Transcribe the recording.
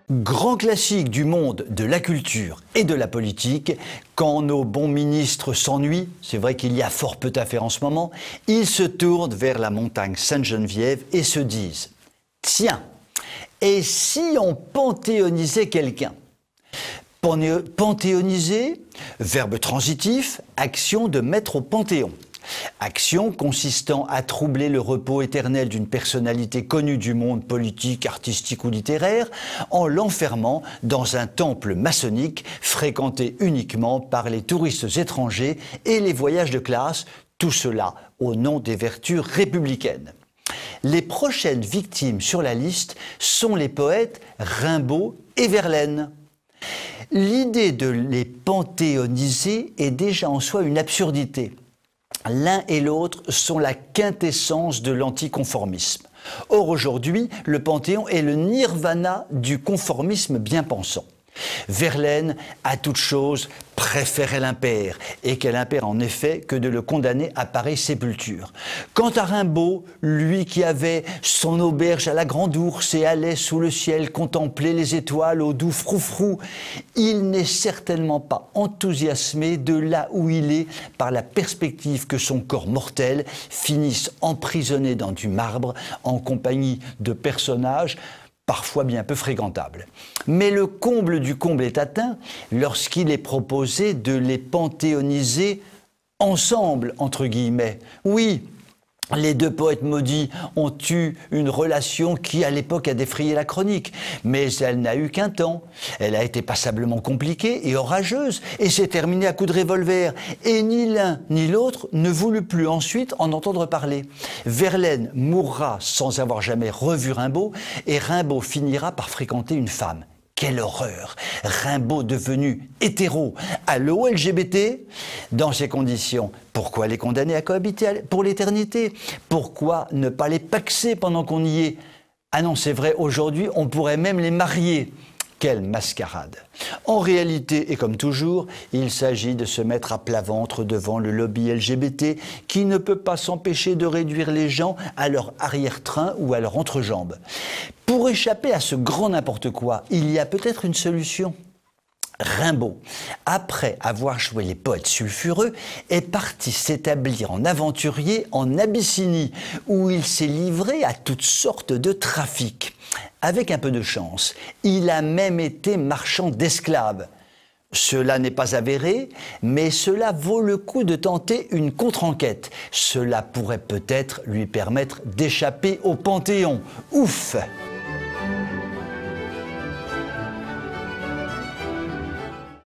Grand classique du monde de la culture et de la politique, quand nos bons ministres s'ennuient, c'est vrai qu'il y a fort peu à faire en ce moment, ils se tournent vers la montagne Sainte-Geneviève et se disent « Tiens, et si on panthéonisait quelqu'un ?» Panthéoniser, verbe transitif, action de mettre au panthéon. Action consistant à troubler le repos éternel d'une personnalité connue du monde politique, artistique ou littéraire en l'enfermant dans un temple maçonnique fréquenté uniquement par les touristes étrangers et les voyages de classe, tout cela au nom des vertus républicaines. Les prochaines victimes sur la liste sont les poètes Rimbaud et Verlaine. L'idée de les panthéoniser est déjà en soi une absurdité. L'un et l'autre sont la quintessence de l'anticonformisme. Or aujourd'hui, le Panthéon est le nirvana du conformisme bien pensant. Verlaine, à toute chose, préférait l'impair, et quel impair en effet que de le condamner à pareille sépulture. Quant à Rimbaud, lui qui avait son auberge à la Grande Ourse et allait sous le ciel contempler les étoiles au doux froufrou, il n'est certainement pas enthousiasmé de là où il est par la perspective que son corps mortel finisse emprisonné dans du marbre en compagnie de personnages parfois bien peu fréquentable. Mais le comble du comble est atteint lorsqu'il est proposé de les panthéoniser ensemble, entre guillemets. Oui, les deux poètes maudits ont eu une relation qui, à l'époque, a défrayé la chronique. Mais elle n'a eu qu'un temps. Elle a été passablement compliquée et orageuse et s'est terminée à coups de revolver. Et ni l'un ni l'autre ne voulut plus ensuite en entendre parler. Verlaine mourra sans avoir jamais revu Rimbaud et Rimbaud finira par fréquenter une femme. Quelle horreur! Rimbaud devenu hétéro. Allô LGBT? Dans ces conditions, pourquoi les condamner à cohabiter pour l'éternité? Pourquoi ne pas les paxer pendant qu'on y est? Ah non, c'est vrai, aujourd'hui, on pourrait même les marier. Quelle mascarade! En réalité, et comme toujours, il s'agit de se mettre à plat ventre devant le lobby LGBT qui ne peut pas s'empêcher de réduire les gens à leur arrière-train ou à leur entrejambe. Pour échapper à ce grand n'importe quoi, il y a peut-être une solution. Rimbaud, après avoir joué les poètes sulfureux, est parti s'établir en aventurier en Abyssinie, où il s'est livré à toutes sortes de trafics. Avec un peu de chance, il a même été marchand d'esclaves. Cela n'est pas avéré, mais cela vaut le coup de tenter une contre-enquête. Cela pourrait peut-être lui permettre d'échapper au Panthéon. Ouf!